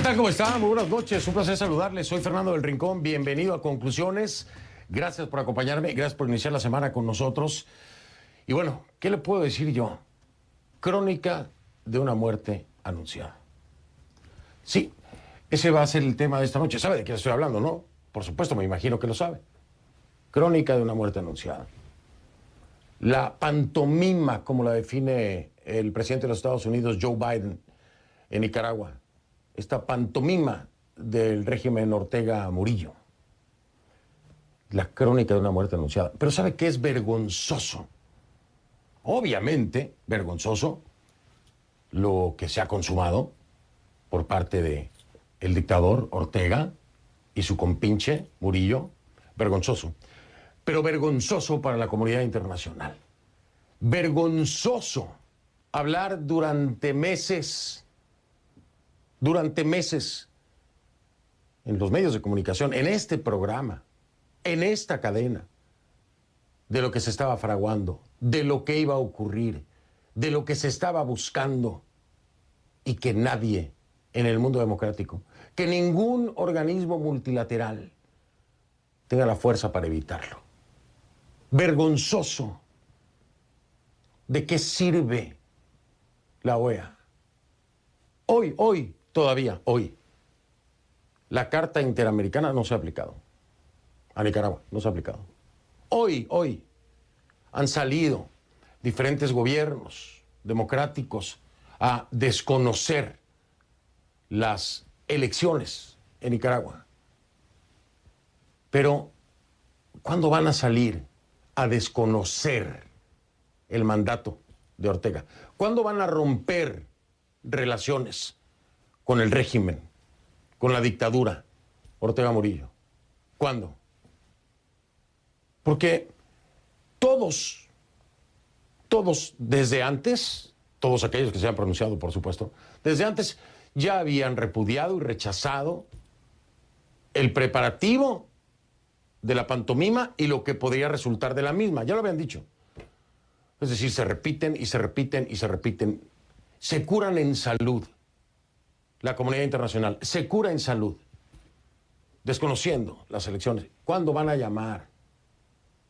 tal? ¿Cómo están? Muy buenas noches. Un placer saludarles. Soy Fernando del Rincón. Bienvenido a Conclusiones. Gracias por acompañarme. Gracias por iniciar la semana con nosotros. Y bueno, ¿qué le puedo decir yo? Crónica de una muerte anunciada. Sí, ese va a ser el tema de esta noche. ¿Sabe de qué estoy hablando, no? Por supuesto, me imagino que lo sabe. Crónica de una muerte anunciada. La pantomima, como la define el presidente de los Estados Unidos, Joe Biden, en Nicaragua. Esta pantomima del régimen Ortega Murillo. La crónica de una muerte anunciada. Pero ¿sabe qué es vergonzoso? Obviamente, vergonzoso lo que se ha consumado por parte de el dictador Ortega y su compinche Murillo. Vergonzoso. Pero vergonzoso para la comunidad internacional. Vergonzoso hablar durante meses en los medios de comunicación, en este programa, en esta cadena, de lo que se estaba fraguando, de lo que iba a ocurrir, de lo que se estaba buscando, y que nadie en el mundo democrático, que ningún organismo multilateral tenga la fuerza para evitarlo. Vergonzoso. ¿De qué sirve la OEA? Hoy, todavía hoy, la Carta Interamericana no se ha aplicado. A Nicaragua no se ha aplicado. Hoy, han salido diferentes gobiernos democráticos a desconocer las elecciones en Nicaragua. Pero, ¿cuándo van a salir a desconocer el mandato de Ortega? ¿Cuándo van a romper relaciones con el régimen, con la dictadura Ortega Murillo? ¿Cuándo? Porque todos desde antes, todos aquellos que se han pronunciado, por supuesto, desde antes ya habían repudiado y rechazado el preparativo de la pantomima y lo que podría resultar de la misma. Ya lo habían dicho. Es decir, se repiten y se repiten y se repiten. Se curan en salud. La comunidad internacional se cura en salud, desconociendo las elecciones. ¿Cuándo van a llamar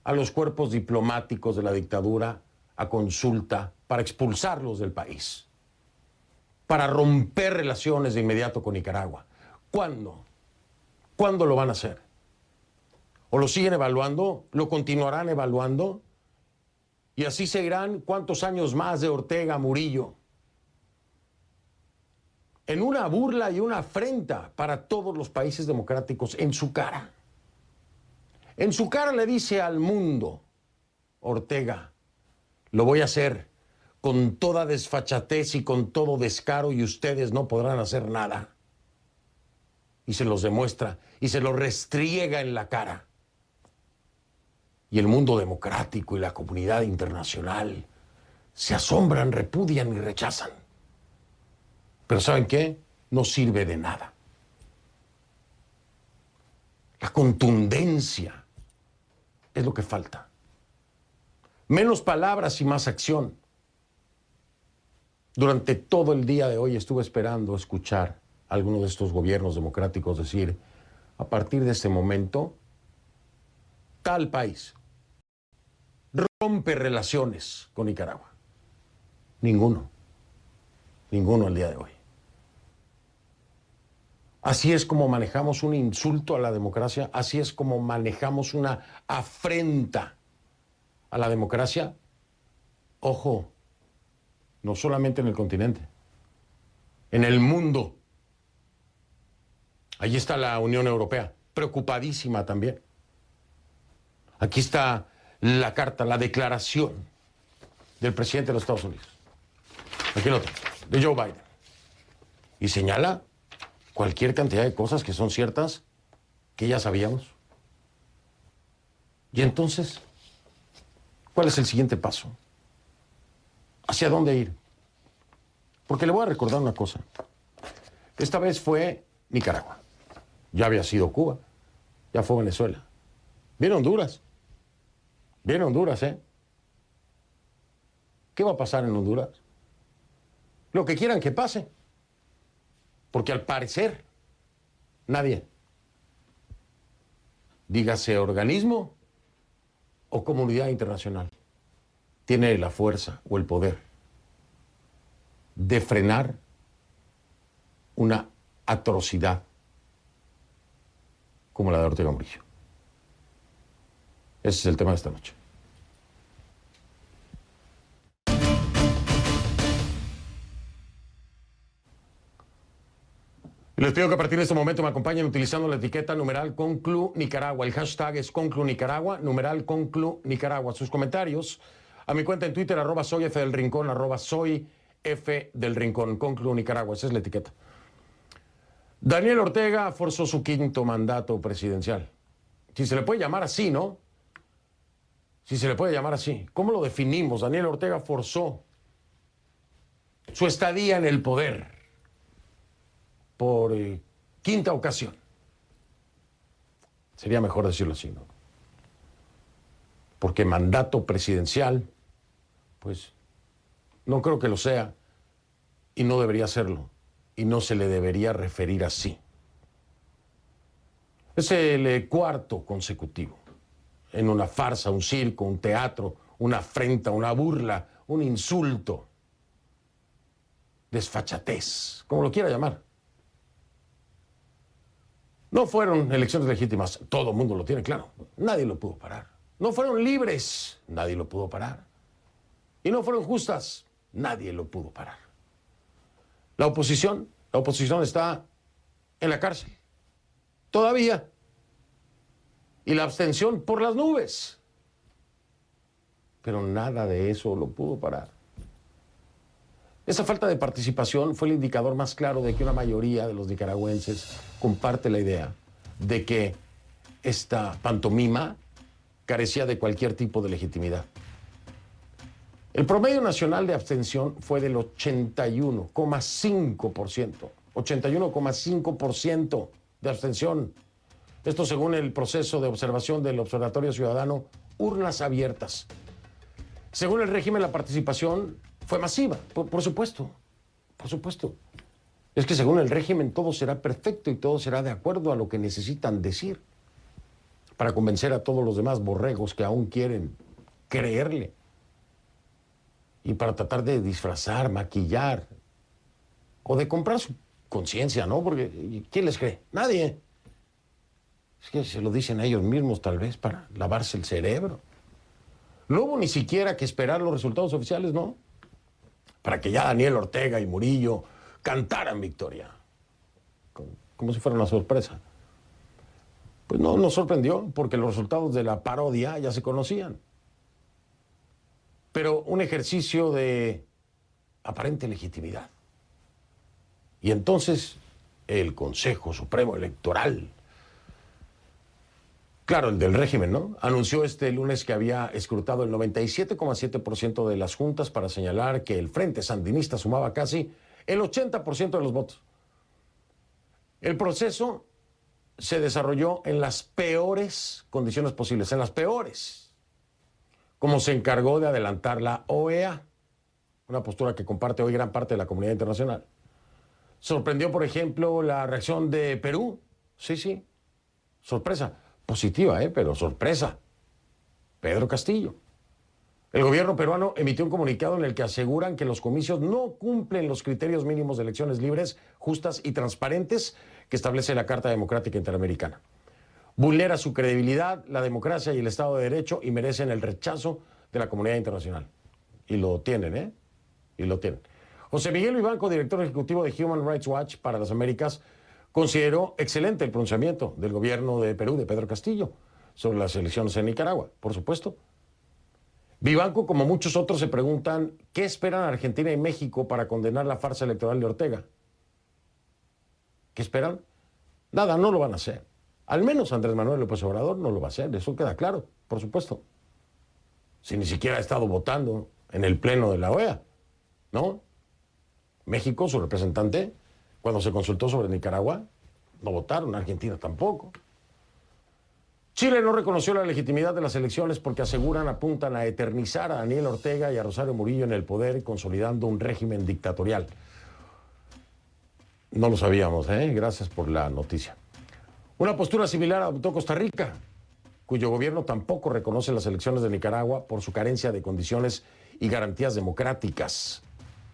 a los cuerpos diplomáticos de la dictadura a consulta para expulsarlos del país? Para romper relaciones de inmediato con Nicaragua. ¿Cuándo? ¿Cuándo lo van a hacer? ¿O lo siguen evaluando? ¿Lo continuarán evaluando? Y así seguirán cuántos años más de Ortega Murillo. En una burla y una afrenta para todos los países democráticos, en su cara. En su cara le dice al mundo, Ortega, lo voy a hacer con toda desfachatez y con todo descaro y ustedes no podrán hacer nada. Y se los demuestra y se los restriega en la cara. Y el mundo democrático y la comunidad internacional se asombran, repudian y rechazan. Pero ¿saben qué? No sirve de nada. La contundencia es lo que falta. Menos palabras y más acción. Durante todo el día de hoy estuve esperando escuchar a alguno de estos gobiernos democráticos decir, a partir de este momento, tal país rompe relaciones con Nicaragua. Ninguno al día de hoy. Así es como manejamos un insulto a la democracia, así es como manejamos una afrenta a la democracia. Ojo, no solamente en el continente, en el mundo. Allí está la Unión Europea, preocupadísima también. Aquí está la carta, la declaración del presidente de los Estados Unidos. Aquí lo tengo, de Joe Biden. Y señala cualquier cantidad de cosas que son ciertas, que ya sabíamos. Y entonces, ¿cuál es el siguiente paso? ¿Hacia dónde ir? Porque le voy a recordar una cosa. Esta vez fue Nicaragua. Ya había sido Cuba. Ya fue Venezuela. Viene Honduras. Viene Honduras, ¿eh? ¿Qué va a pasar en Honduras? Lo que quieran que pase. Porque al parecer Nadie. Dígase organismo o comunidad internacional, tiene la fuerza o el poder de frenar una atrocidad como la de Ortega Murillo. Ese es el tema de esta noche. Les pido que a partir de este momento me acompañen utilizando la etiqueta numeral Conclu Nicaragua. El hashtag es Conclu Nicaragua, numeral Conclu Nicaragua. Sus comentarios a mi cuenta en Twitter, @soy F del Rincón, @soy F del Rincón, Conclu Nicaragua. Esa es la etiqueta. Daniel Ortega forzó su 5º mandato presidencial. Si se le puede llamar así, ¿no? Si se le puede llamar así. ¿Cómo lo definimos? Daniel Ortega forzó su estadía en el poder por 5ª ocasión. Sería mejor decirlo así, ¿no? Porque mandato presidencial, pues, no creo que lo sea y no debería serlo y no se le debería referir así. Es el 4º consecutivo en una farsa, un circo, un teatro, una afrenta, una burla, un insulto, desfachatez, como lo quiera llamar. No fueron elecciones legítimas, todo el mundo lo tiene claro, nadie lo pudo parar. No fueron libres, nadie lo pudo parar. Y no fueron justas, nadie lo pudo parar. La oposición está en la cárcel, todavía. Y la abstención por las nubes. Pero nada de eso lo pudo parar. Esa falta de participación fue el indicador más claro de que una mayoría de los nicaragüenses comparte la idea de que esta pantomima carecía de cualquier tipo de legitimidad. El promedio nacional de abstención fue del 81,5%. 81,5% de abstención. Esto según el proceso de observación del Observatorio Ciudadano Urnas Abiertas. Según el régimen, la participación fue masiva, por supuesto, por supuesto. Es que según el régimen todo será perfecto y todo será de acuerdo a lo que necesitan decir para convencer a todos los demás borregos que aún quieren creerle y para tratar de disfrazar, maquillar o de comprar su conciencia, ¿no? Porque ¿quién les cree? Nadie. Es que se lo dicen a ellos mismos tal vez para lavarse el cerebro. No hubo ni siquiera que esperar los resultados oficiales, ¿no? Para que ya Daniel Ortega y Murillo cantaran victoria, como si fuera una sorpresa. Pues no nos sorprendió, porque los resultados de la parodia ya se conocían. Pero un ejercicio de aparente legitimidad. Y entonces el Consejo Supremo Electoral, claro, el del régimen, ¿no?, anunció este lunes que había escrutado el 97,7% de las juntas para señalar que el Frente Sandinista sumaba casi el 80% de los votos. El proceso se desarrolló en las peores condiciones posibles, en las peores, como se encargó de adelantar la OEA, una postura que comparte hoy gran parte de la comunidad internacional. Sorprendió, por ejemplo, la reacción de Perú. Sí, sorpresa. Positiva, pero sorpresa. Pedro Castillo. El gobierno peruano emitió un comunicado en el que aseguran que los comicios no cumplen los criterios mínimos de elecciones libres, justas y transparentes que establece la Carta Democrática Interamericana. Vulnera su credibilidad, la democracia y el Estado de Derecho y merecen el rechazo de la comunidad internacional. Y lo tienen, Y lo tienen. José Miguel Vivanco, director ejecutivo de Human Rights Watch para las Américas, consideró excelente el pronunciamiento del gobierno de Perú, de Pedro Castillo, sobre las elecciones en Nicaragua, por supuesto. Vivanco, como muchos otros, se preguntan qué esperan Argentina y México para condenar la farsa electoral de Ortega. ¿Qué esperan? Nada, no lo van a hacer. Al menos Andrés Manuel López Obrador no lo va a hacer, eso queda claro, por supuesto. Si ni siquiera ha estado votando en el pleno de la OEA, ¿no? México, su representante, cuando se consultó sobre Nicaragua, no votaron, Argentina tampoco. Chile no reconoció la legitimidad de las elecciones porque apuntan a eternizar a Daniel Ortega y a Rosario Murillo en el poder, consolidando un régimen dictatorial. No lo sabíamos, Gracias por la noticia. Una postura similar adoptó Costa Rica, cuyo gobierno tampoco reconoce las elecciones de Nicaragua por su carencia de condiciones y garantías democráticas.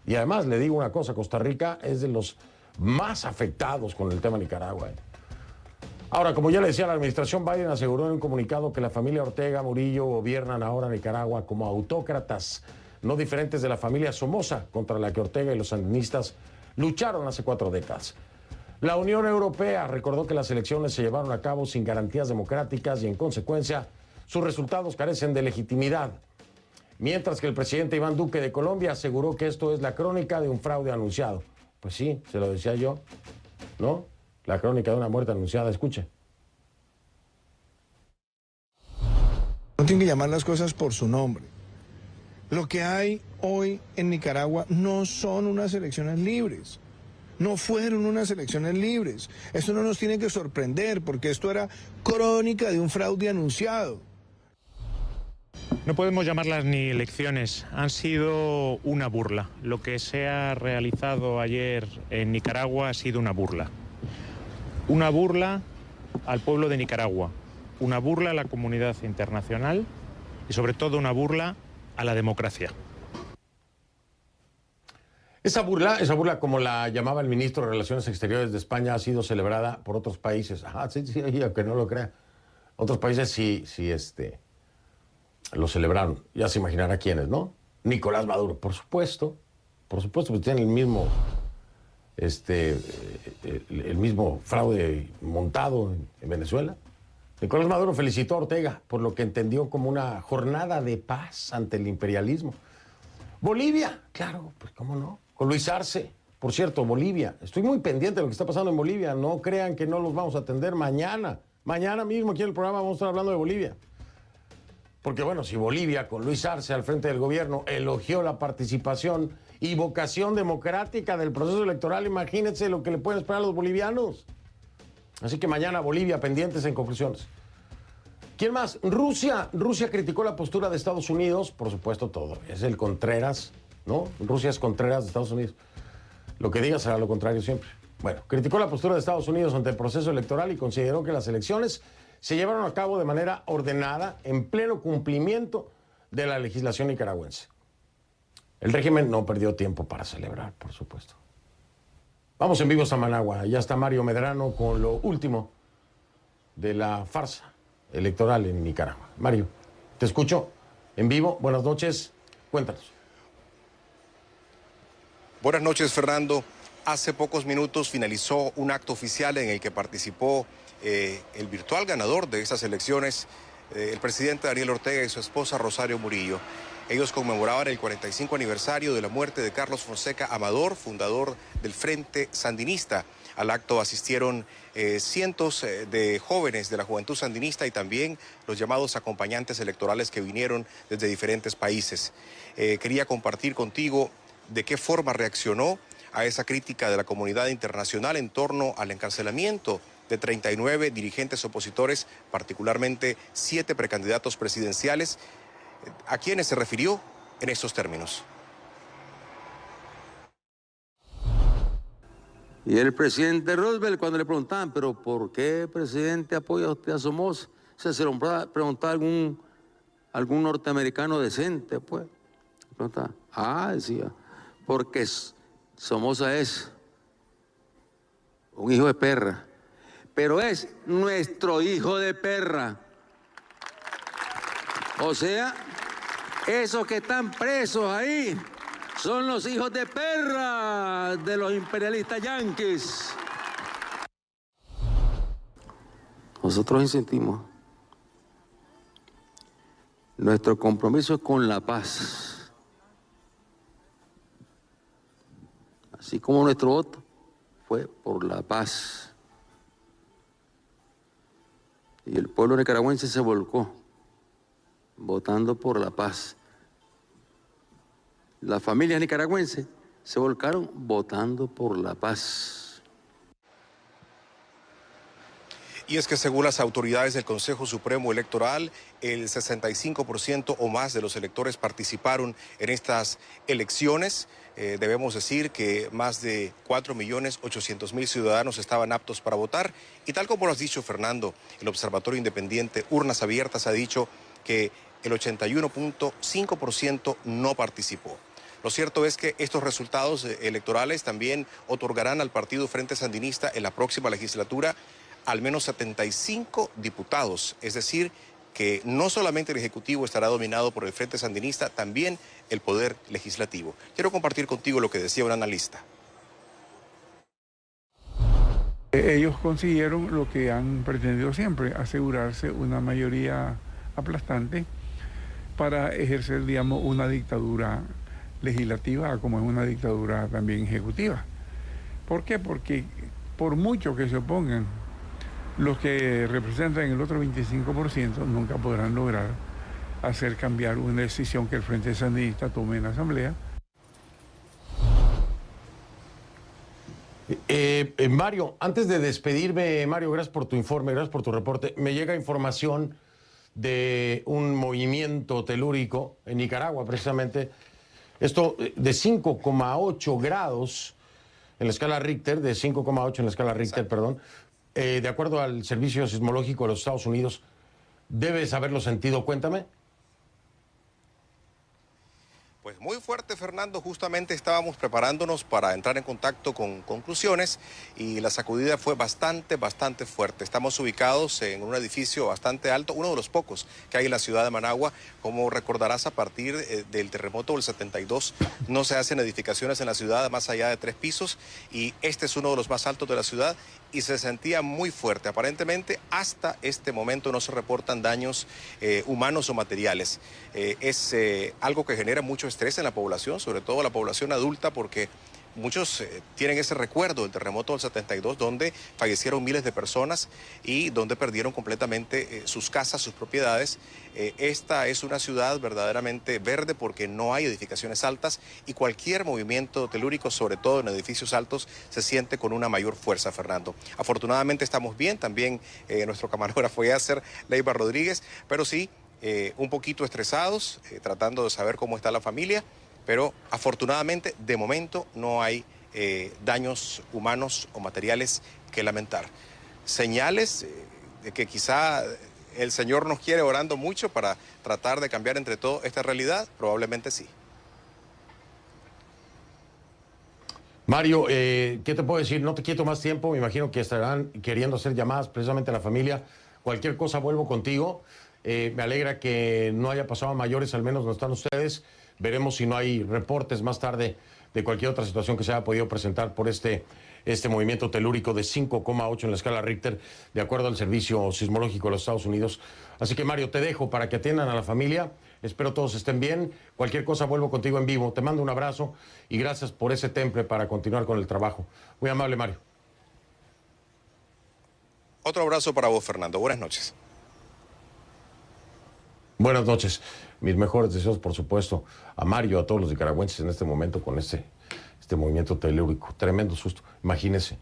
Y además, le digo una cosa, Costa Rica es de los más afectados con el tema Nicaragua. Ahora, como ya le decía, la administración Biden aseguró en un comunicado que la familia Ortega Murillo gobiernan ahora Nicaragua como autócratas, no diferentes de la familia Somoza, contra la que Ortega y los sandinistas lucharon hace 4 décadas. La Unión Europea recordó que las elecciones se llevaron a cabo sin garantías democráticas y, en consecuencia, sus resultados carecen de legitimidad. Mientras que el presidente Iván Duque de Colombia aseguró que esto es la crónica de un fraude anunciado. Pues sí, se lo decía yo, ¿no? La crónica de una muerte anunciada, escuche. No tienen que llamar las cosas por su nombre. Lo que hay hoy en Nicaragua no son unas elecciones libres. No fueron unas elecciones libres. Esto no nos tiene que sorprender porque esto era crónica de un fraude anunciado. No podemos llamarlas ni elecciones, han sido una burla. Lo que se ha realizado ayer en Nicaragua ha sido una burla. Una burla al pueblo de Nicaragua, una burla a la comunidad internacional y sobre todo una burla a la democracia. Esa burla, como la llamaba el ministro de Relaciones Exteriores de España, ha sido celebrada por otros países. Sí, aunque no lo crea. Otros países sí, lo celebraron. Ya se imaginará quiénes, ¿no? Nicolás Maduro, por supuesto, pues tiene el mismo fraude montado en Venezuela. Nicolás Maduro felicitó a Ortega por lo que entendió como una jornada de paz ante el imperialismo. Bolivia, claro, pues cómo no, con Luis Arce. Por cierto, Bolivia, estoy muy pendiente de lo que está pasando en Bolivia, no crean que no los vamos a atender mañana. Mañana mismo aquí en el programa vamos a estar hablando de Bolivia. Porque bueno, si Bolivia con Luis Arce al frente del gobierno elogió la participación y vocación democrática del proceso electoral, imagínense lo que le pueden esperar a los bolivianos. Así que mañana Bolivia, pendientes en conclusiones. ¿Quién más? Rusia criticó la postura de Estados Unidos, por supuesto todo. Es el Contreras, ¿no? Rusia es Contreras de Estados Unidos. Lo que diga será lo contrario siempre. Bueno, criticó la postura de Estados Unidos ante el proceso electoral y consideró que las elecciones se llevaron a cabo de manera ordenada, en pleno cumplimiento de la legislación nicaragüense. El régimen no perdió tiempo para celebrar, por supuesto. Vamos en vivo a Managua. Ya está Mario Medrano con lo último de la farsa electoral en Nicaragua. Mario, te escucho en vivo. Buenas noches. Cuéntanos. Buenas noches, Fernando. Hace pocos minutos finalizó un acto oficial en el que participó el virtual ganador de esas elecciones, el presidente Daniel Ortega y su esposa Rosario Murillo. Ellos conmemoraban el 45 aniversario de la muerte de Carlos Fonseca Amador, fundador del Frente Sandinista. Al acto asistieron cientos de jóvenes de la juventud sandinista y también los llamados acompañantes electorales que vinieron desde diferentes países. Quería compartir contigo de qué forma reaccionó a esa crítica de la comunidad internacional en torno al encarcelamiento de 39 dirigentes opositores, particularmente 7 precandidatos presidenciales, a quienes se refirió en estos términos. Y el presidente Roosevelt, cuando le preguntaban, ¿pero por qué, presidente, apoya usted a Somoza? Se lo preguntaba algún norteamericano decente, pues. Preguntaba, decía, porque Somoza es un hijo de perra, pero es nuestro hijo de perra. O sea, esos que están presos ahí son los hijos de perra de los imperialistas yanquis. Nosotros insistimos. Nuestro compromiso es con la paz. Así como nuestro voto fue por la paz. Y el pueblo nicaragüense se volcó votando por la paz. Las familias nicaragüenses se volcaron votando por la paz. Y es que según las autoridades del Consejo Supremo Electoral, el 65% o más de los electores participaron en estas elecciones. Debemos decir que más de 4.800.000 ciudadanos estaban aptos para votar. Y tal como lo has dicho, Fernando, el Observatorio Independiente Urnas Abiertas ha dicho que el 81.5% no participó. Lo cierto es que estos resultados electorales también otorgarán al Partido Frente Sandinista en la próxima legislatura al menos 75 diputados, es decir, que no solamente el Ejecutivo estará dominado por el Frente Sandinista, también el Poder Legislativo. Quiero compartir contigo lo que decía un analista. Ellos consiguieron lo que han pretendido siempre, asegurarse una mayoría aplastante para ejercer, digamos, una dictadura legislativa como es una dictadura también ejecutiva. ¿Por qué? Porque por mucho que se opongan, los que representan el otro 25% nunca podrán lograr hacer cambiar una decisión que el Frente Sandinista tome en la Asamblea. Mario, antes de despedirme, Mario, gracias por tu informe, gracias por tu reporte. Me llega información de un movimiento telúrico en Nicaragua, precisamente. Esto de 5,8 grados en la escala Richter, de 5,8 en la escala Richter, perdón. De acuerdo al Servicio Sismológico de los Estados Unidos, debes haberlo sentido, cuéntame. Pues muy fuerte, Fernando. Justamente estábamos preparándonos para entrar en contacto con conclusiones y la sacudida fue bastante fuerte. Estamos ubicados en un edificio bastante alto, uno de los pocos que hay en la ciudad de Managua. Como recordarás, a partir del terremoto del 72 no se hacen edificaciones en la ciudad más allá de 3 pisos y este es uno de los más altos de la ciudad y se sentía muy fuerte. Aparentemente, hasta este momento no se reportan daños humanos o materiales. Es algo que genera mucho estrés en la población, sobre todo la población adulta, porque muchos tienen ese recuerdo del terremoto del 72, donde fallecieron miles de personas y donde perdieron completamente sus casas, sus propiedades. Esta es una ciudad verdaderamente verde porque no hay edificaciones altas y cualquier movimiento telúrico, sobre todo en edificios altos, se siente con una mayor fuerza, Fernando. Afortunadamente estamos bien, también nuestro camarógrafo Yasser Leiva Rodríguez, pero sí un poquito estresados, tratando de saber cómo está la familia. Pero afortunadamente, de momento, no hay daños humanos o materiales que lamentar. Señales de que quizá el Señor nos quiere orando mucho para tratar de cambiar entre todo esta realidad, probablemente sí. Mario, ¿qué te puedo decir? No te quito más tiempo, me imagino que estarán queriendo hacer llamadas precisamente a la familia. Cualquier cosa vuelvo contigo. Me alegra que no haya pasado a mayores, al menos no están ustedes. Veremos si no hay reportes más tarde de cualquier otra situación que se haya podido presentar por este movimiento telúrico de 5,8 en la escala Richter, de acuerdo al Servicio Sismológico de los Estados Unidos. Así que, Mario, te dejo para que atiendan a la familia. Espero todos estén bien. Cualquier cosa vuelvo contigo en vivo. Te mando un abrazo y gracias por ese temple para continuar con el trabajo. Muy amable, Mario. Otro abrazo para vos, Fernando. Buenas noches. Buenas noches. Mis mejores deseos, por supuesto, a Mario, a todos los nicaragüenses en este momento con este movimiento telúrico. Tremendo susto. Imagínense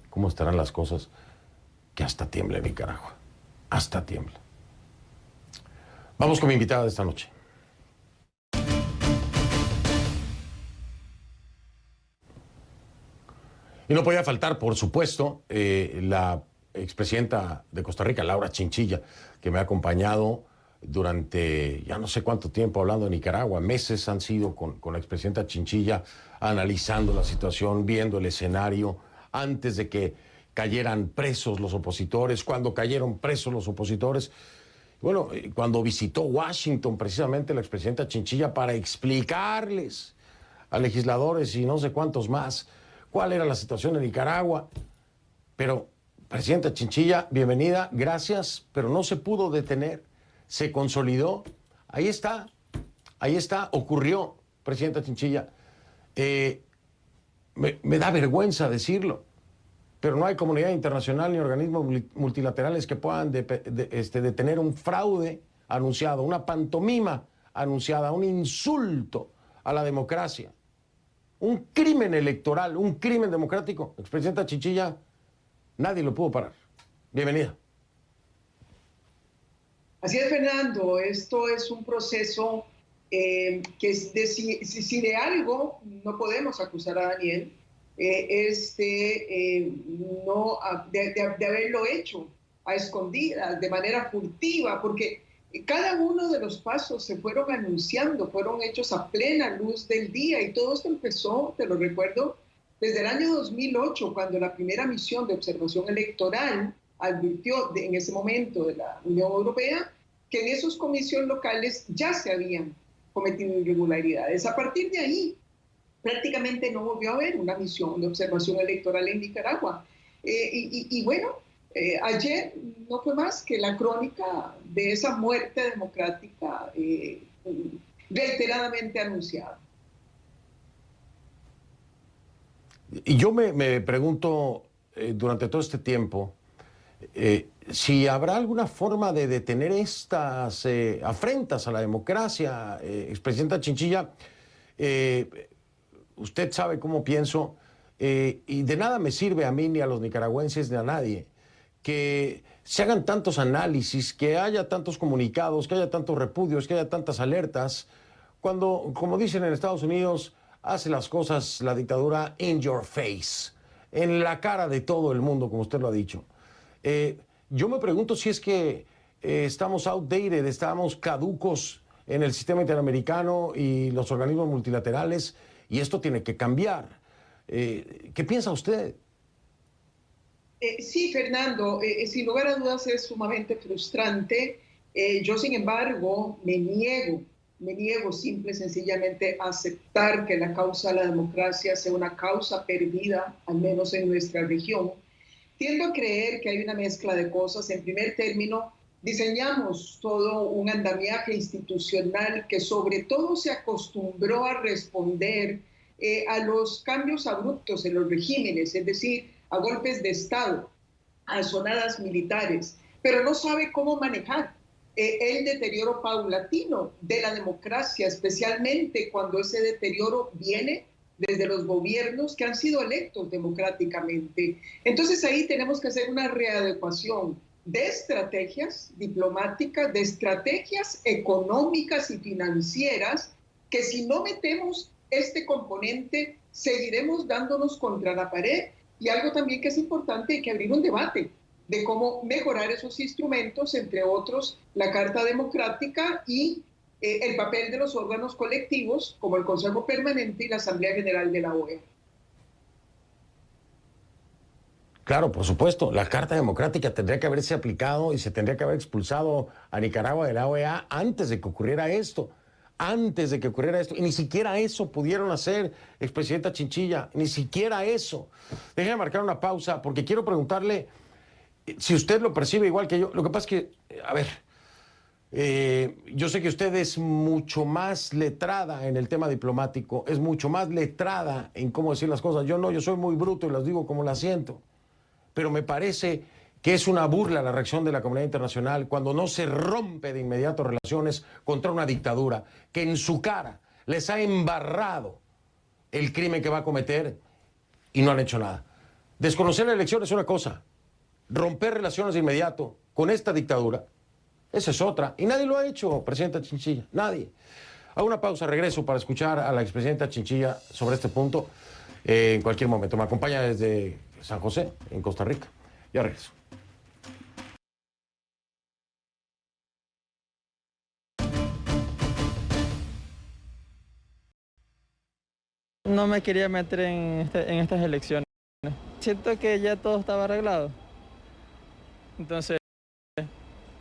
cómo estarán las cosas, que hasta tiembla en Nicaragua. Hasta tiembla. Vamos con mi invitada de esta noche. Y no podía faltar, por supuesto, la expresidenta de Costa Rica, Laura Chinchilla, que me ha acompañado durante ya no sé cuánto tiempo hablando de Nicaragua. Meses han sido con la expresidenta Chinchilla analizando la situación, viendo el escenario, antes de que cayeran presos los opositores, cuando cayeron presos los opositores. Bueno, cuando visitó Washington precisamente la expresidenta Chinchilla para explicarles a legisladores y no sé cuántos más cuál era la situación en Nicaragua. Pero, presidenta Chinchilla, bienvenida, gracias, pero no se pudo detener. Se consolidó, ahí está, ocurrió, presidenta Chinchilla. Me da vergüenza decirlo, pero no hay comunidad internacional ni organismos multilaterales que puedan detener un fraude anunciado, una pantomima anunciada, un insulto a la democracia, un crimen electoral, un crimen democrático. Expresidenta Chinchilla, nadie lo pudo parar. Bienvenida. Así es, Fernando, esto es un proceso que si de algo no podemos acusar a Daniel, es de haberlo hecho a escondidas, de manera furtiva, porque cada uno de los pasos se fueron anunciando, fueron hechos a plena luz del día, y todo esto empezó, te lo recuerdo, desde el año 2008, cuando la primera misión de observación electoral advirtió en ese momento de la Unión Europea que en esos comicios locales ya se habían cometido irregularidades. A partir de ahí, prácticamente no volvió a haber una misión de observación electoral en Nicaragua. Bueno, ayer no fue más que la crónica de esa muerte democrática reiteradamente anunciada. Y yo me pregunto durante todo este tiempo si habrá alguna forma de detener estas afrentas a la democracia. Expresidenta Chinchilla, usted sabe cómo pienso, y de nada me sirve a mí ni a los nicaragüenses ni a nadie que se hagan tantos análisis, que haya tantos comunicados, que haya tantos repudios, que haya tantas alertas, cuando, como dicen en Estados Unidos, hace las cosas la dictadura in your face, en la cara de todo el mundo, como usted lo ha dicho. Yo me pregunto si es que estamos outdated, estamos caducos en el sistema interamericano y los organismos multilaterales, y esto tiene que cambiar. ¿Qué piensa usted? Sí, Fernando, sin lugar a dudas es sumamente frustrante. Yo, sin embargo, me niego simple y sencillamente a aceptar que la causa de la democracia sea una causa perdida, al menos en nuestra región. Tiendo a creer que hay una mezcla de cosas. En primer término, diseñamos todo un andamiaje institucional que sobre todo se acostumbró a responder a los cambios abruptos en los regímenes, es decir, a golpes de Estado, a sonadas militares, pero no sabe cómo manejar el deterioro paulatino de la democracia, especialmente cuando ese deterioro viene desde los gobiernos que han sido electos democráticamente. Entonces ahí tenemos que hacer una readecuación de estrategias diplomáticas, de estrategias económicas y financieras, que si no metemos este componente, seguiremos dándonos contra la pared. Y algo también que es importante, hay que abrir un debate de cómo mejorar esos instrumentos, entre otros la Carta Democrática y el papel de los órganos colectivos como el Consejo Permanente y la Asamblea General de la OEA. Claro, por supuesto, la Carta Democrática tendría que haberse aplicado y se tendría que haber expulsado a Nicaragua de la OEA antes de que ocurriera esto. Antes de que ocurriera esto, y ni siquiera eso pudieron hacer, expresidenta Chinchilla, ni siquiera eso. Déjeme marcar una pausa, porque quiero preguntarle si usted lo percibe igual que yo. Lo que pasa es que, a ver, yo sé que usted es mucho más letrada en el tema diplomático, es mucho más letrada en cómo decir las cosas. Yo no, yo soy muy bruto y las digo como las siento. Pero me parece que es una burla la reacción de la comunidad internacional cuando no se rompe de inmediato relaciones contra una dictadura que en su cara les ha embarrado el crimen que va a cometer y no han hecho nada. Desconocer la elección es una cosa, romper relaciones de inmediato con esta dictadura, esa es otra, y nadie lo ha hecho, presidenta Chinchilla, nadie. Hago una pausa, regreso para escuchar a la expresidenta Chinchilla sobre este punto en cualquier momento. Me acompaña desde San José, en Costa Rica. Ya regreso. No me quería meter en estas elecciones. Siento que ya todo estaba arreglado. Entonces,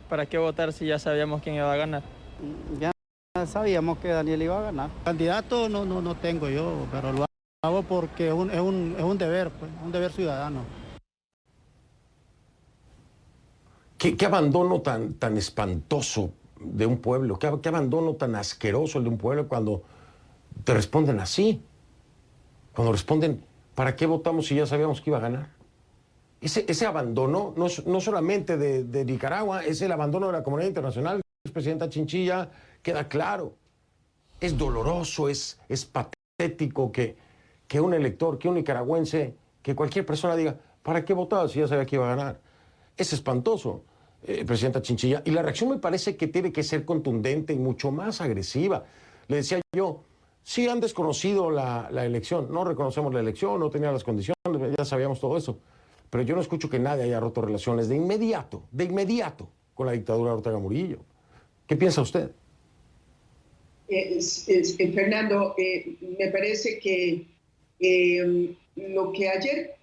¿para qué votar si ya sabíamos quién iba a ganar? Ya sabíamos que Daniel iba a ganar. Candidato no tengo yo, pero lo hago porque es un deber, pues, un deber ciudadano. ¿Qué abandono tan espantoso de un pueblo? ¿Qué abandono tan asqueroso el de un pueblo cuando te responden así? Cuando responden, ¿para qué votamos si ya sabíamos que iba a ganar? Ese abandono no solamente de Nicaragua, es el abandono de la comunidad internacional. Presidenta Chinchilla, queda claro. Es doloroso, es patético que un elector, que un nicaragüense, que cualquier persona diga, ¿para qué votaba si ya sabía que iba a ganar? Es espantoso. presidenta Chinchilla, y la reacción me parece que tiene que ser contundente y mucho más agresiva. Le decía yo, sí han desconocido la elección, no reconocemos la elección, no tenía las condiciones, ya sabíamos todo eso, pero yo no escucho que nadie haya roto relaciones de inmediato, con la dictadura de Ortega Murillo. ¿Qué piensa usted? Fernando, me parece que lo que ayer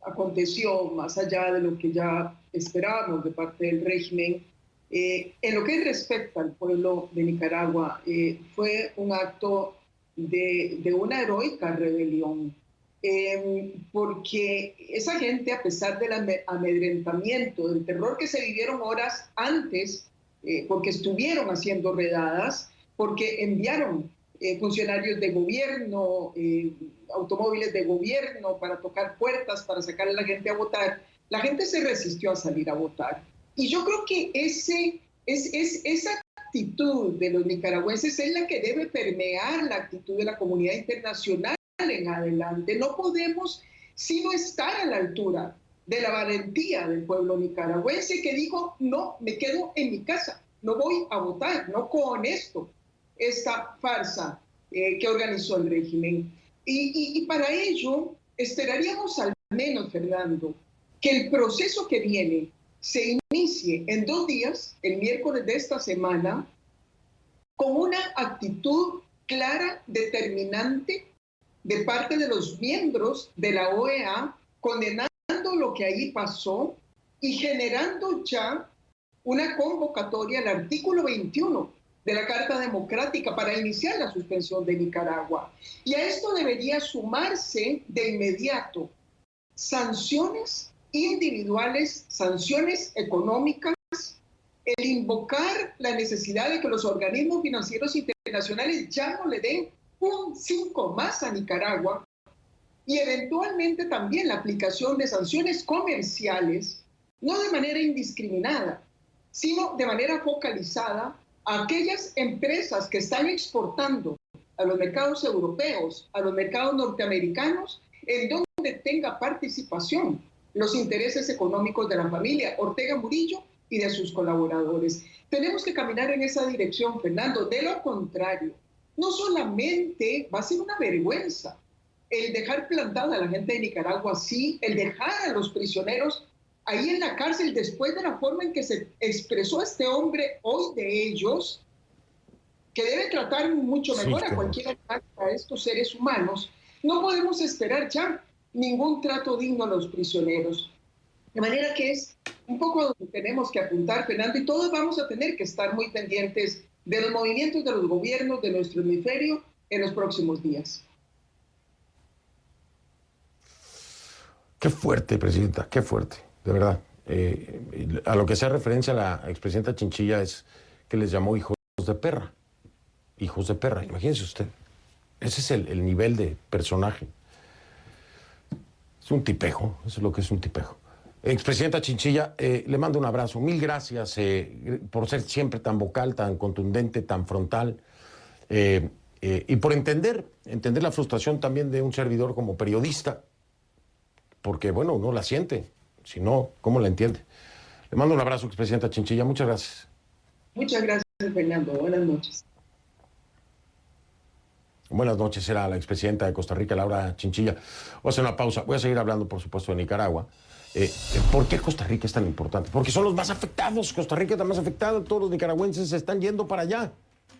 aconteció, más allá de lo que ya esperábamos de parte del régimen, en lo que respecta al pueblo de Nicaragua, fue un acto de una heroica rebelión, porque esa gente, a pesar del amedrentamiento, del terror que se vivieron horas antes, porque estuvieron haciendo redadas, porque enviaron funcionarios de gobierno, automóviles de gobierno para tocar puertas, para sacar a la gente a votar, la gente se resistió a salir a votar. Y yo creo que esa actitud de los nicaragüenses es la que debe permear la actitud de la comunidad internacional en adelante. No podemos sino estar a la altura de la valentía del pueblo nicaragüense que dijo, no, me quedo en mi casa, no voy a votar, no con esta farsa que organizó el régimen. Y para ello esperaríamos al menos, Fernando, que el proceso que viene se inicie en 2 días, el miércoles de esta semana, con una actitud clara, determinante, de parte de los miembros de la OEA, condenando lo que ahí pasó y generando ya una convocatoria al artículo 21 de la Carta Democrática para iniciar la suspensión de Nicaragua. Y a esto debería sumarse de inmediato sanciones individuales, sanciones económicas, el invocar la necesidad de que los organismos financieros internacionales ya no le den un 5 más a Nicaragua, y eventualmente también la aplicación de sanciones comerciales, no de manera indiscriminada, sino de manera focalizada a aquellas empresas que están exportando a los mercados europeos, a los mercados norteamericanos, en donde tenga participación los intereses económicos de la familia Ortega Murillo y de sus colaboradores. Tenemos que caminar en esa dirección, Fernando. De lo contrario, no solamente va a ser una vergüenza el dejar plantada a la gente de Nicaragua así, el dejar a los prisioneros ahí en la cárcel después de la forma en que se expresó este hombre hoy de ellos, que debe tratar mucho mejor a cualquiera de estos seres humanos. No podemos esperar ya ningún trato digno a los prisioneros. De manera que es un poco a donde tenemos que apuntar, Fernando, y todos vamos a tener que estar muy pendientes de los movimientos de los gobiernos de nuestro hemisferio en los próximos días. Qué fuerte, presidenta, qué fuerte, de verdad. A lo que hace referencia la expresidenta Chinchilla es que les llamó hijos de perra. Hijos de perra, imagínense usted. Ese es el nivel de personaje. Es un tipejo, eso es lo que es un tipejo. Expresidenta Chinchilla, le mando un abrazo. Mil gracias por ser siempre tan vocal, tan contundente, tan frontal. Y por entender la frustración también de un servidor como periodista. Porque, bueno, uno la siente. Si no, ¿cómo la entiende? Le mando un abrazo, expresidenta Chinchilla. Muchas gracias. Muchas gracias, Fernando. Buenas noches. Buenas noches, era la expresidenta de Costa Rica, Laura Chinchilla. Voy a hacer una pausa. Voy a seguir hablando, por supuesto, de Nicaragua. ¿Por qué Costa Rica es tan importante? Porque son los más afectados. Costa Rica está más afectada. Todos los nicaragüenses se están yendo para allá.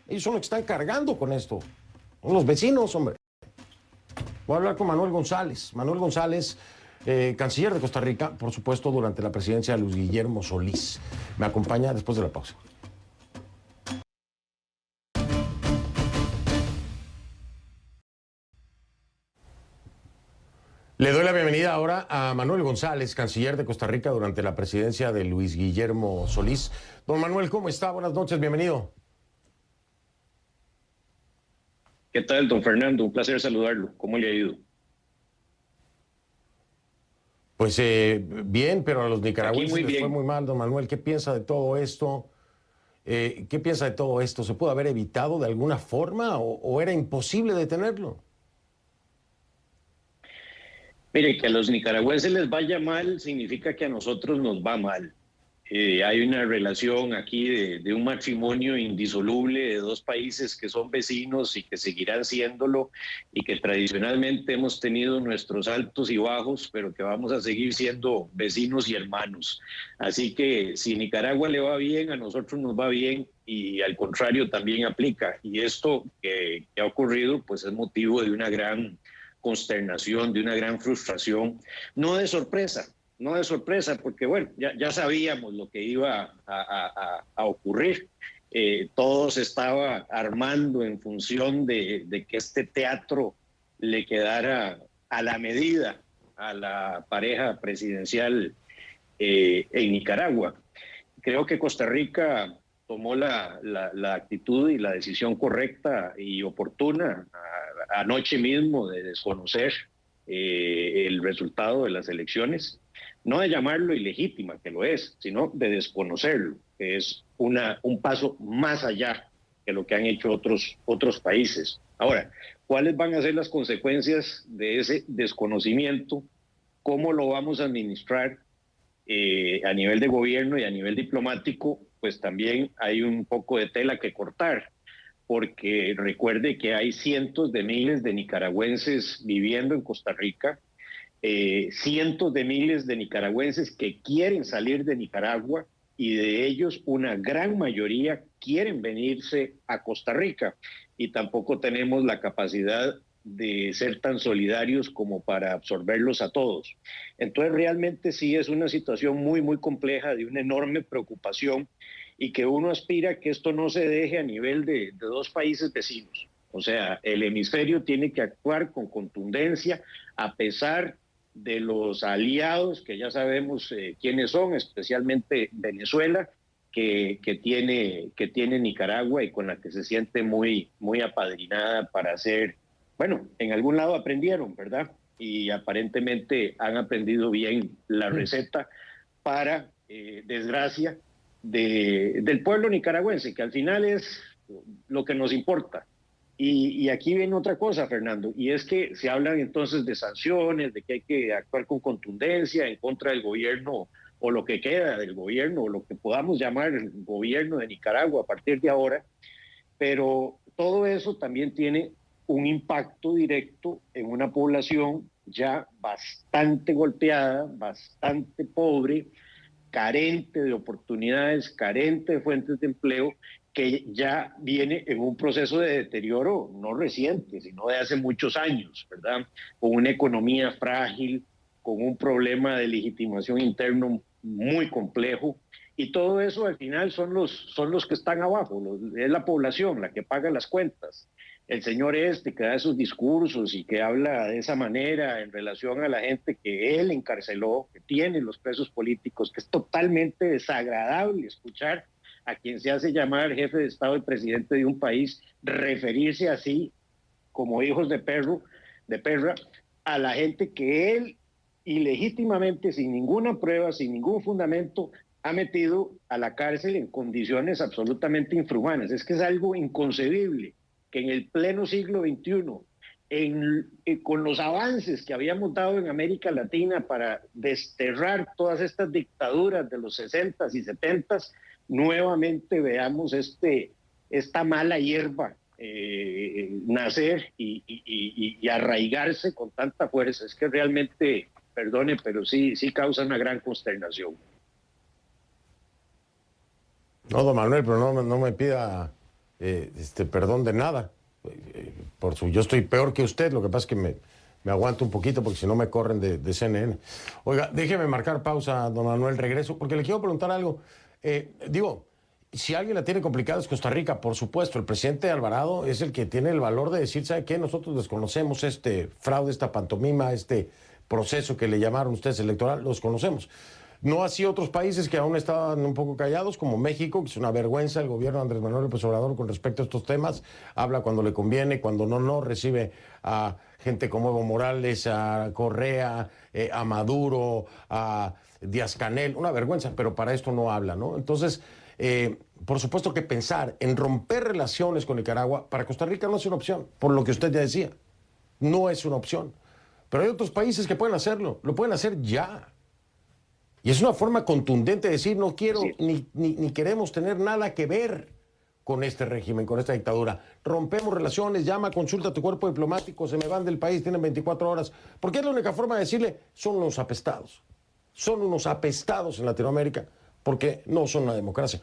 Ellos son los que están cargando con esto. Son los vecinos, hombre. Voy a hablar con Manuel González. Manuel González, canciller de Costa Rica, por supuesto, durante la presidencia de Luis Guillermo Solís. Me acompaña después de la pausa. Le doy la bienvenida ahora a Manuel González, canciller de Costa Rica durante la presidencia de Luis Guillermo Solís. Don Manuel, ¿cómo está? Buenas noches, bienvenido. ¿Qué tal, don Fernando? Un placer saludarlo. ¿Cómo le ha ido? Pues bien, pero a los nicaragüenses les fue muy mal, don Manuel. ¿Qué piensa de todo esto? ¿Qué piensa de todo esto? ¿Se pudo haber evitado de alguna forma o era imposible detenerlo? Mire, que a los nicaragüenses les vaya mal significa que a nosotros nos va mal. Hay una relación aquí de un matrimonio indisoluble de dos países que son vecinos y que seguirán siéndolo y que tradicionalmente hemos tenido nuestros altos y bajos, pero que vamos a seguir siendo vecinos y hermanos. Así que si Nicaragua le va bien, a nosotros nos va bien y al contrario también aplica. Y esto que ha ocurrido pues es motivo de una gran consternación, de una gran frustración, no de sorpresa. No de sorpresa, porque bueno, ya sabíamos lo que iba a ocurrir. Todo se estaba armando en función de que este teatro le quedara a la medida a la pareja presidencial en Nicaragua. Creo que Costa Rica tomó la actitud y la decisión correcta y oportuna anoche mismo de desconocer el resultado de las elecciones. No de llamarlo ilegítima, que lo es, sino de desconocerlo, que es un paso más allá que lo que han hecho otros países. Ahora, ¿cuáles van a ser las consecuencias de ese desconocimiento? ¿Cómo lo vamos a administrar a nivel de gobierno y a nivel diplomático? Pues también hay un poco de tela que cortar, porque recuerde que hay cientos de miles de nicaragüenses viviendo en Costa Rica, cientos de miles de nicaragüenses que quieren salir de Nicaragua y de ellos una gran mayoría quieren venirse a Costa Rica y tampoco tenemos la capacidad de ser tan solidarios como para absorberlos a todos. Entonces realmente sí es una situación muy, muy compleja, de una enorme preocupación y que uno aspira que esto no se deje a nivel de dos países vecinos. O sea, el hemisferio tiene que actuar con contundencia a pesar de los aliados que ya sabemos quiénes son, especialmente Venezuela, que tiene Nicaragua y con la que se siente muy, muy apadrinada para hacer, bueno, en algún lado aprendieron, ¿verdad? Y aparentemente han aprendido bien la receta para desgracia del pueblo nicaragüense, que al final es lo que nos importa. Y aquí viene otra cosa, Fernando, y es que se hablan entonces de sanciones, de que hay que actuar con contundencia en contra del gobierno o lo que queda del gobierno o lo que podamos llamar el gobierno de Nicaragua a partir de ahora, pero todo eso también tiene un impacto directo en una población ya bastante golpeada, bastante pobre, carente de oportunidades, carente de fuentes de empleo, que ya viene en un proceso de deterioro no reciente, sino de hace muchos años, ¿verdad? Con una economía frágil, con un problema de legitimación interno muy complejo, y todo eso al final son los que están abajo, es la población la que paga las cuentas. El señor que da esos discursos y que habla de esa manera en relación a la gente que él encarceló, que tiene los presos políticos, que es totalmente desagradable escuchar a quien se hace llamar jefe de Estado y presidente de un país referirse así, como hijos de perra, a la gente que él ilegítimamente, sin ninguna prueba, sin ningún fundamento, ha metido a la cárcel en condiciones absolutamente infrahumanas. Es que es algo inconcebible que en el pleno siglo XXI, con los avances que habíamos dado en América Latina para desterrar todas estas dictaduras de los 60s y 70s, nuevamente veamos esta mala hierba nacer y arraigarse con tanta fuerza. Es que realmente, perdone, pero sí causa una gran consternación. No, don Manuel, pero no me pida perdón de nada. Yo estoy peor que usted, lo que pasa es que me aguanto un poquito porque si no me corren de CNN. Oiga, déjeme marcar pausa, don Manuel, regreso, porque le quiero preguntar algo. Si alguien la tiene complicada es Costa Rica, por supuesto. El presidente Alvarado es el que tiene el valor de decir, ¿sabe qué? Nosotros desconocemos este fraude, esta pantomima, este proceso que le llamaron ustedes electoral, los conocemos. No así otros países que aún estaban un poco callados, como México, que es una vergüenza el gobierno de Andrés Manuel López Obrador con respecto a estos temas. Habla cuando le conviene, cuando no, recibe a gente como Evo Morales, a Correa, a Maduro, a Díaz-Canel. Una vergüenza, pero para esto no habla, ¿no? Entonces, por supuesto que pensar en romper relaciones con Nicaragua para Costa Rica no es una opción, por lo que usted ya decía. No es una opción. Pero hay otros países que pueden hacerlo, lo pueden hacer ya. Y es una forma contundente de decir, no quiero Sí. ni queremos tener nada que ver con este régimen, con esta dictadura. Rompemos relaciones, llama, consulta a tu cuerpo diplomático, se me van del país, tienen 24 horas. Porque es la única forma de decirle, son unos apestados. Son unos apestados en Latinoamérica, porque no son una democracia.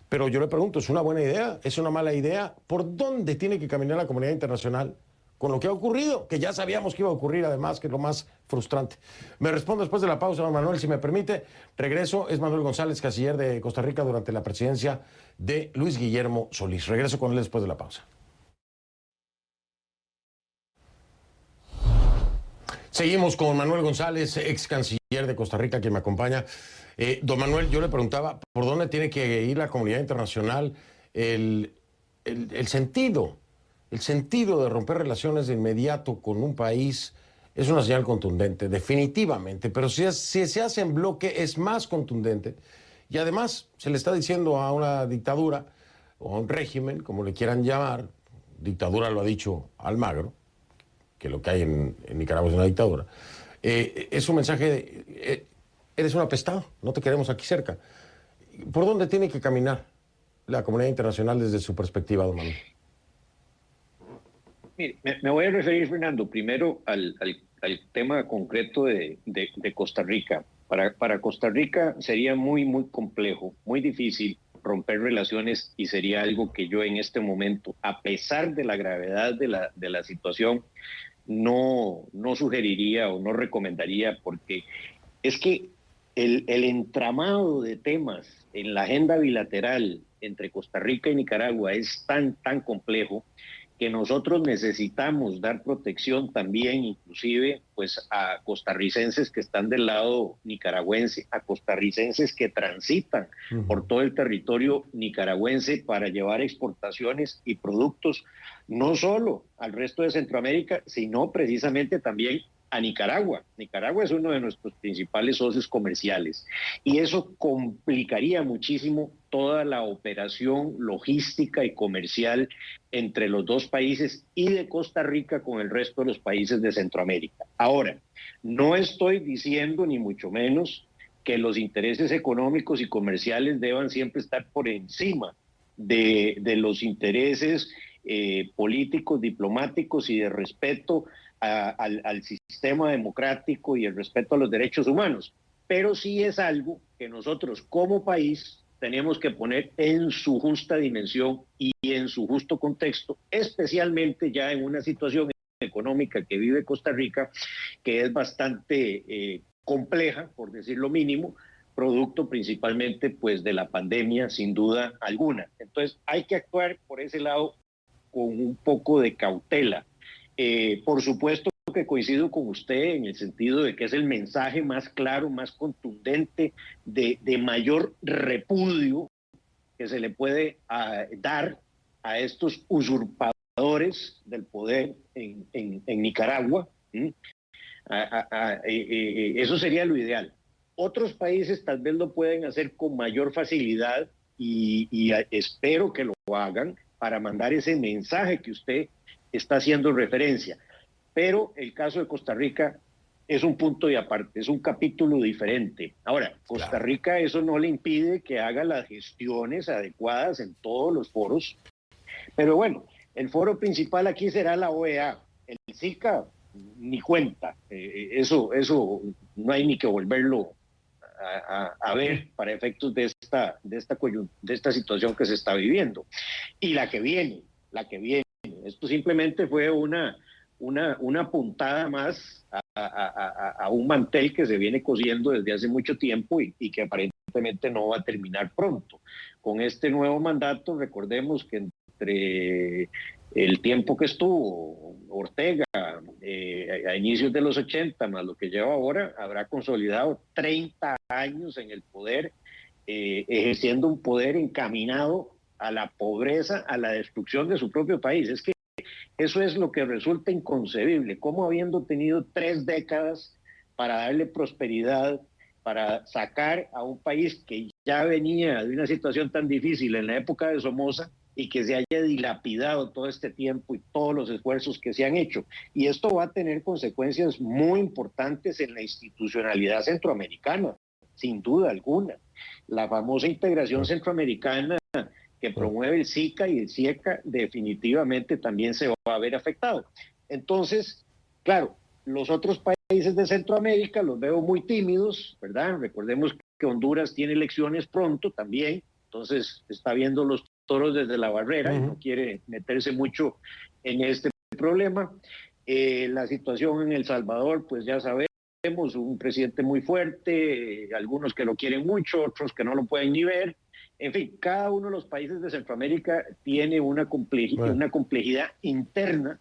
Pero yo le pregunto, ¿es una buena idea? ¿Es una mala idea? ¿Por dónde tiene que caminar la comunidad internacional con lo que ha ocurrido? Que ya sabíamos que iba a ocurrir, además, que es lo más frustrante. Me respondo después de la pausa, don Manuel, si me permite. Regreso, es Manuel González, canciller de Costa Rica durante la presidencia de Luis Guillermo Solís. Regreso con él después de la pausa. Seguimos con Manuel González, ex canciller de Costa Rica, quien me acompaña. Don Manuel, yo le preguntaba, ¿por dónde tiene que ir la comunidad internacional? El sentido de romper relaciones de inmediato con un país es una señal contundente, definitivamente, pero si se hace en bloque es más contundente. Y además se le está diciendo a una dictadura o a un régimen, como le quieran llamar, dictadura lo ha dicho Almagro, que lo que hay en Nicaragua es una dictadura, es un mensaje de, eres un apestado, no te queremos aquí cerca. ¿Por dónde tiene que caminar la comunidad internacional desde su perspectiva, don Manuel? Mire, me voy a referir, Fernando, primero al tema concreto de Costa Rica. Para Costa Rica sería muy complejo, muy difícil romper relaciones y sería algo que yo en este momento, a pesar de la gravedad de la situación, no sugeriría o no recomendaría, porque es que el entramado de temas en la agenda bilateral entre Costa Rica y Nicaragua es tan complejo que nosotros necesitamos dar protección también, inclusive, pues a costarricenses que están del lado nicaragüense, a costarricenses que transitan por todo el territorio nicaragüense para llevar exportaciones y productos, no solo al resto de Centroamérica, sino precisamente también a Nicaragua. Nicaragua es uno de nuestros principales socios comerciales y eso complicaría muchísimo toda la operación logística y comercial entre los dos países y de Costa Rica con el resto de los países de Centroamérica. Ahora, no estoy diciendo ni mucho menos que los intereses económicos y comerciales deban siempre estar por encima de los intereses políticos, diplomáticos y de respeto al sistema democrático y el respeto a los derechos humanos. Pero sí es algo que nosotros como país tenemos que poner en su justa dimensión y en su justo contexto, especialmente ya en una situación económica que vive Costa Rica, que es bastante compleja, por decir lo mínimo, producto principalmente pues de la pandemia, sin duda alguna. Entonces hay que actuar por ese lado con un poco de cautela. Por supuesto que coincido con usted en el sentido de que es el mensaje más claro, más contundente, de mayor repudio que se le puede dar a estos usurpadores del poder en Nicaragua. Eso sería lo ideal. Otros países tal vez lo pueden hacer con mayor facilidad y espero que lo hagan para mandar ese mensaje que usted está haciendo referencia. Pero el caso de Costa Rica es un punto y aparte, es un capítulo diferente. Ahora, Costa Rica eso no le impide que haga las gestiones adecuadas en todos los foros, pero bueno, el foro principal aquí será la OEA, el SICA ni cuenta, eso no hay ni que volverlo a ver para efectos de esta situación que se está viviendo. Y la que viene. Esto simplemente fue una puntada más a un mantel que se viene cosiendo desde hace mucho tiempo y que aparentemente no va a terminar pronto. Con este nuevo mandato, recordemos que entre el tiempo que estuvo Ortega a inicios de los 80 más lo que lleva ahora, habrá consolidado 30 años en el poder, ejerciendo un poder encaminado a la pobreza, a la destrucción de su propio país. Es que eso es lo que resulta inconcebible, cómo habiendo tenido 3 décadas para darle prosperidad, para sacar a un país que ya venía de una situación tan difícil en la época de Somoza y que se haya dilapidado todo este tiempo y todos los esfuerzos que se han hecho. Y esto va a tener consecuencias muy importantes en la institucionalidad centroamericana. sin duda alguna. La famosa integración centroamericana que promueve el SICA y el CIECA definitivamente también se va a ver afectado. Entonces, claro, los otros países de Centroamérica los veo muy tímidos, ¿verdad? Recordemos que Honduras tiene elecciones pronto también, entonces está viendo los toros desde la barrera y no quiere meterse mucho en este problema. La situación en El Salvador, pues ya sabemos, un presidente muy fuerte, algunos que lo quieren mucho, otros que no lo pueden ni ver. En fin, cada uno de los países de Centroamérica tiene una complejidad interna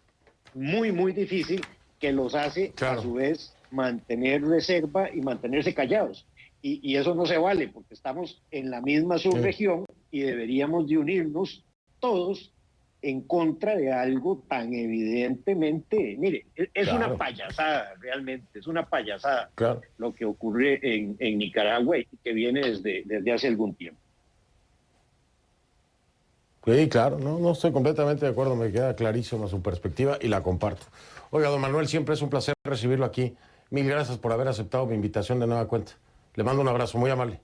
muy, muy difícil que los hace, a su vez, mantener reserva y mantenerse callados. Y eso no se vale, porque estamos en la misma subregión y deberíamos de unirnos todos en contra de algo tan evidentemente, mire, es una payasada, realmente, es una payasada lo que ocurre en Nicaragua y que viene desde hace algún tiempo. Sí, claro, no estoy completamente de acuerdo, me queda clarísima su perspectiva y la comparto. Oiga, don Manuel, siempre es un placer recibirlo aquí. Mil gracias por haber aceptado mi invitación de nueva cuenta. Le mando un abrazo, muy amable.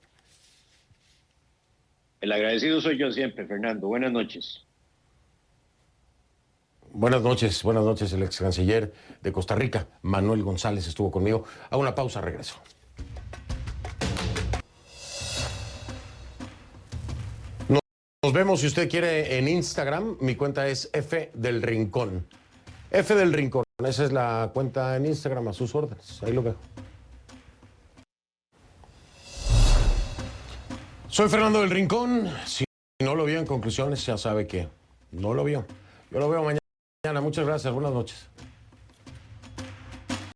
El agradecido soy yo siempre, Fernando. Buenas noches. Buenas noches, el ex canciller de Costa Rica, Manuel González, estuvo conmigo. A una pausa, regreso. Nos vemos, si usted quiere, en Instagram. Mi cuenta es F del Rincón. F del Rincón, esa es la cuenta en Instagram, a sus órdenes. Ahí lo veo. Soy Fernando del Rincón. Si no lo vio en conclusiones, ya sabe que no lo vio. Yo lo veo mañana. Muchas gracias. Buenas noches.